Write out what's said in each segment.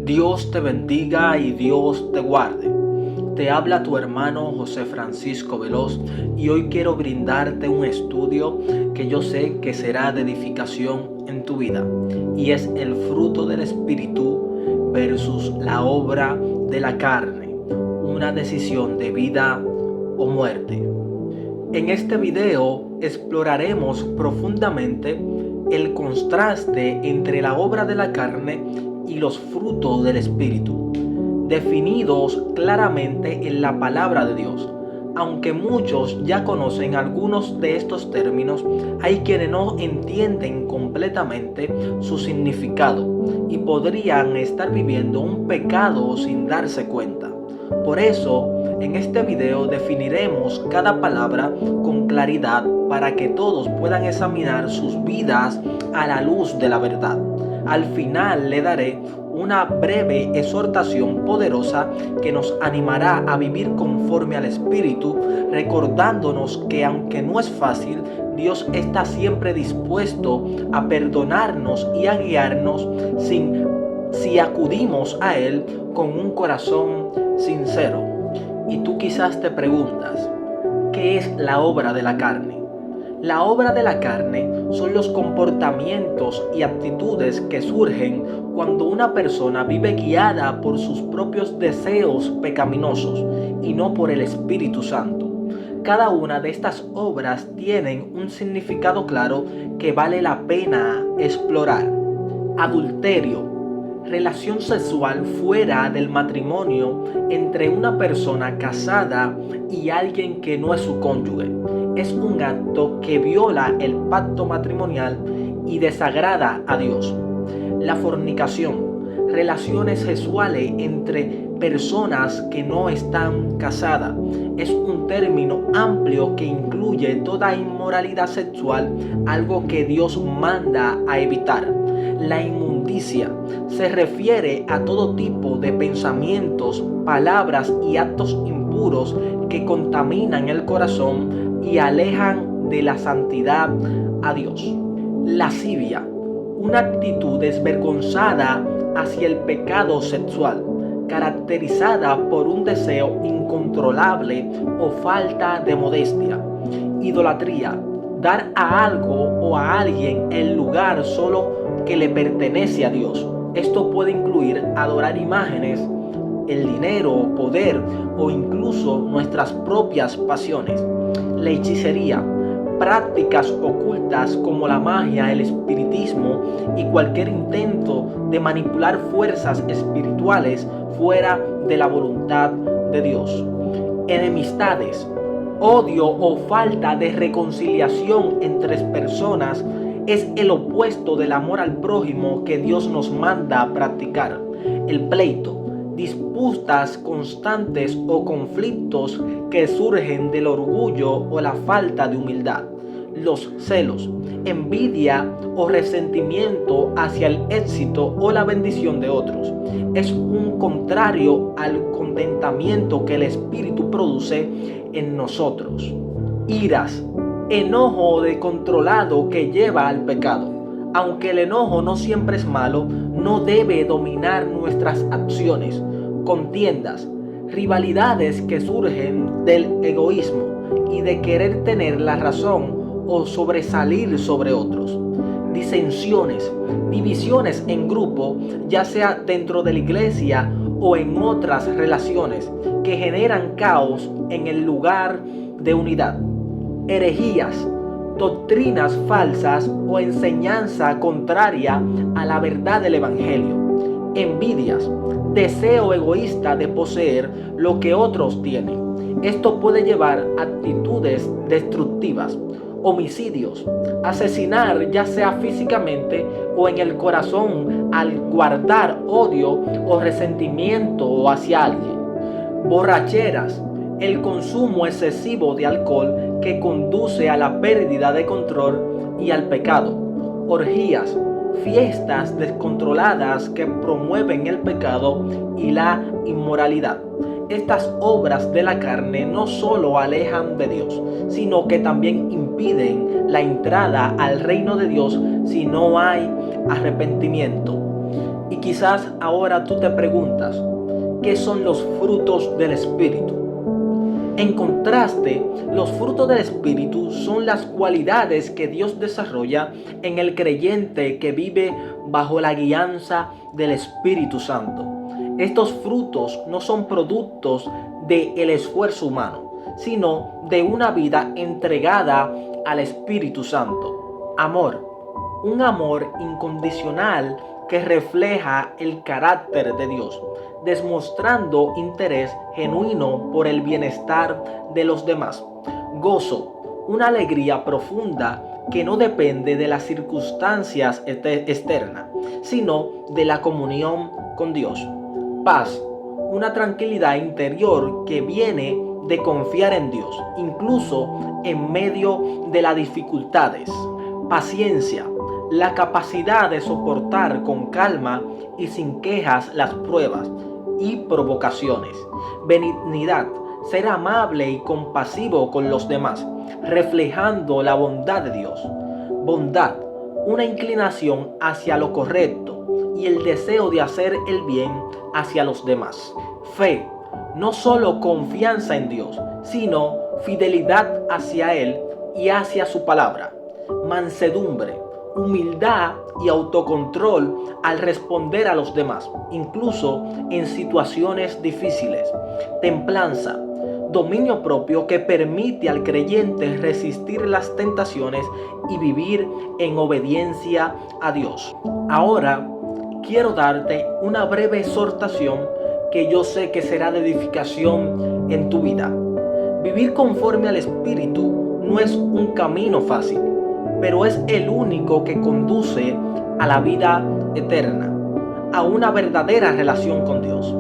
Dios te bendiga y Dios te guarde. Te habla tu hermano José Francisco Veloz y hoy quiero brindarte un estudio que yo sé que será de edificación en tu vida, y es el fruto del Espíritu versus la obra de la carne, una decisión de vida o muerte. En este video exploraremos profundamente el contraste entre la obra de la carne y los frutos del Espíritu, definidos claramente en la palabra de Dios. Aunque muchos ya conocen algunos de estos términos, hay quienes no entienden completamente su significado y podrían estar viviendo un pecado sin darse cuenta. Por eso, en este video definiremos cada palabra con claridad para que todos puedan examinar sus vidas a la luz de la verdad. Al final le daré una breve exhortación poderosa que nos animará a vivir conforme al Espíritu, recordándonos que aunque no es fácil, Dios está siempre dispuesto a perdonarnos y a guiarnos si acudimos a Él con un corazón sincero. Y tú quizás te preguntas, ¿qué es la obra de la carne? La obra de la carne son los comportamientos y actitudes que surgen cuando una persona vive guiada por sus propios deseos pecaminosos y no por el Espíritu Santo. Cada una de estas obras tienen un significado claro que vale la pena explorar. Adulterio, relación sexual fuera del matrimonio entre una persona casada y alguien que no es su cónyuge. Es un acto que viola el pacto matrimonial y desagrada a Dios. La fornicación, relaciones sexuales entre personas que no están casadas. Es un término amplio que incluye toda inmoralidad sexual, algo que Dios manda a evitar. La inmundicia se refiere a todo tipo de pensamientos, palabras y actos impuros que contaminan el corazón y alejan de la santidad a Dios. Lascivia, una actitud desvergonzada hacia el pecado sexual, caracterizada por un deseo incontrolable o falta de modestia. Idolatría, dar a algo o a alguien el lugar solo que le pertenece a Dios. Esto puede incluir adorar imágenes, el dinero, poder o incluso nuestras propias pasiones. La hechicería, prácticas ocultas como la magia, el espiritismo y cualquier intento de manipular fuerzas espirituales fuera de la voluntad de Dios. Enemistades, odio o falta de reconciliación entre personas es el opuesto del amor al prójimo que Dios nos manda a practicar. El pleito, disputas constantes o conflictos que surgen del orgullo o la falta de humildad. Los celos, envidia o resentimiento hacia el éxito o la bendición de otros. Es un contrario al contentamiento que el Espíritu produce en nosotros. Iras, enojo descontrolado que lleva al pecado. Aunque el enojo no siempre es malo, no debe dominar nuestras acciones. Contiendas, rivalidades que surgen del egoísmo y de querer tener la razón o sobresalir sobre otros. Disensiones, divisiones en grupo, ya sea dentro de la iglesia o en otras relaciones, que generan caos en el lugar de unidad. Herejías, doctrinas falsas o enseñanza contraria a la verdad del Evangelio. Envidias, deseo egoísta de poseer lo que otros tienen. Esto puede llevar a actitudes destructivas. Homicidios, asesinar ya sea físicamente o en el corazón al guardar odio o resentimiento hacia alguien. Borracheras, el consumo excesivo de alcohol que conduce a la pérdida de control y al pecado. Orgías, fiestas descontroladas que promueven el pecado y la inmoralidad. Estas obras de la carne no solo alejan de Dios, sino que también impiden la entrada al reino de Dios si no hay arrepentimiento. ¿Y quizás ahora tú te preguntas, ¿qué son los frutos del Espíritu? En contraste, los frutos del Espíritu son las cualidades que Dios desarrolla en el creyente que vive bajo la guianza del Espíritu Santo. Estos frutos no son productos del esfuerzo humano, sino de una vida entregada al Espíritu Santo. Amor, un amor incondicional que refleja el carácter de Dios, demostrando interés genuino por el bienestar de los demás. Gozo, una alegría profunda que no depende de las circunstancias externas, sino de la comunión con Dios. Paz, una tranquilidad interior que viene de confiar en Dios, incluso en medio de las dificultades. Paciencia, la capacidad de soportar con calma y sin quejas las pruebas y provocaciones. Benignidad, ser amable y compasivo con los demás, reflejando la bondad de Dios. Bondad, una inclinación hacia lo correcto y el deseo de hacer el bien hacia los demás. Fe, no solo confianza en Dios, sino fidelidad hacia Él y hacia su palabra. Mansedumbre, humildad y autocontrol al responder a los demás, incluso en situaciones difíciles. Templanza, dominio propio que permite al creyente resistir las tentaciones y vivir en obediencia a Dios. Ahora quiero darte una breve exhortación que yo sé que será de edificación en tu vida. Vivir conforme al Espíritu no es un camino fácil, pero es el único que conduce a la vida eterna, a una verdadera relación con Dios.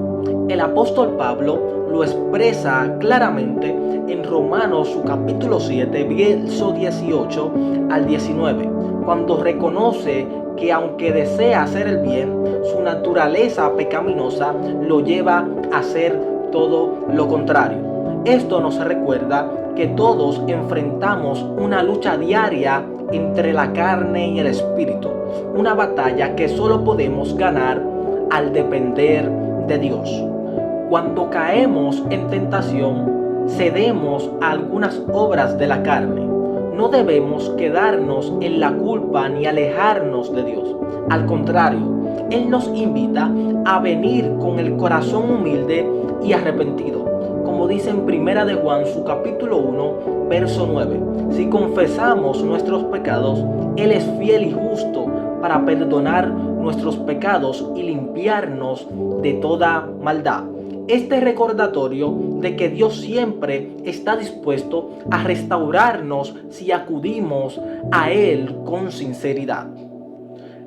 El apóstol Pablo lo expresa claramente en Romanos su capítulo 7, verso 18 al 19, cuando reconoce que aunque desea hacer el bien, su naturaleza pecaminosa lo lleva a hacer todo lo contrario. Esto nos recuerda que todos enfrentamos una lucha diaria entre la carne y el espíritu, una batalla que solo podemos ganar al depender de Dios. Cuando caemos en tentación, cedemos a algunas obras de la carne. No debemos quedarnos en la culpa ni alejarnos de Dios. Al contrario, Él nos invita a venir con el corazón humilde y arrepentido. Como dice en Primera de Juan, su capítulo 1, verso 9. Si confesamos nuestros pecados, Él es fiel y justo para perdonar nuestros pecados y limpiarnos de toda maldad. Este recordatorio de que Dios siempre está dispuesto a restaurarnos si acudimos a Él con sinceridad.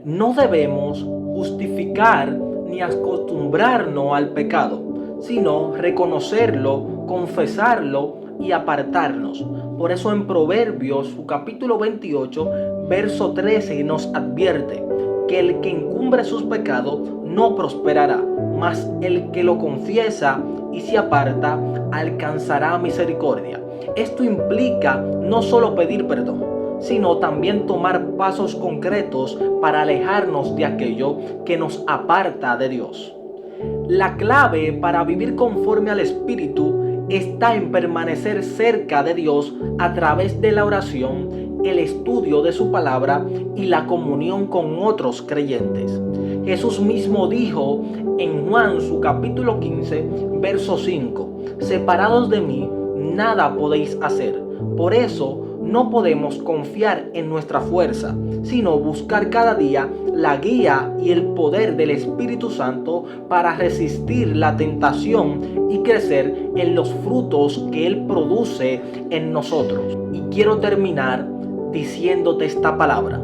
No debemos justificar ni acostumbrarnos al pecado, sino reconocerlo, confesarlo y apartarnos. Por eso en Proverbios, su capítulo 28, verso 13 nos advierte que el que encumbre sus pecados no prosperará, mas el que lo confiesa y se aparta alcanzará misericordia. Esto implica no solo pedir perdón, sino también tomar pasos concretos para alejarnos de aquello que nos aparta de Dios. La clave para vivir conforme al Espíritu está en permanecer cerca de Dios a través de la oración, el estudio de su palabra y la comunión con otros creyentes. Jesús mismo dijo en Juan su capítulo 15, verso 5, separados de mí, nada podéis hacer. Por eso no podemos confiar en nuestra fuerza, sino buscar cada día la guía y el poder del Espíritu Santo para resistir la tentación y crecer en los frutos que Él produce en nosotros. Y quiero terminar diciéndote esta palabra.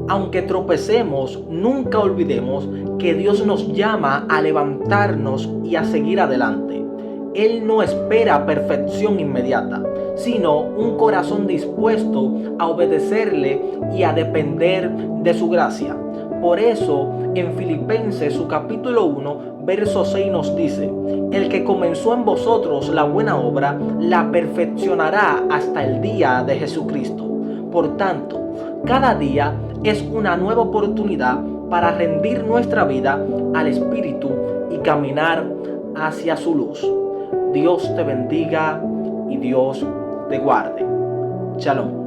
Aunque tropecemos, nunca olvidemos que Dios nos llama a levantarnos y a seguir adelante. Él no espera perfección inmediata, sino un corazón dispuesto a obedecerle y a depender de su gracia. Por eso, en Filipenses, su capítulo 1, verso 6 nos dice: el que comenzó en vosotros la buena obra, la perfeccionará hasta el día de Jesucristo. Por tanto, cada día es una nueva oportunidad para rendir nuestra vida al Espíritu y caminar hacia su luz. Dios te bendiga y Dios te guarde. Shalom.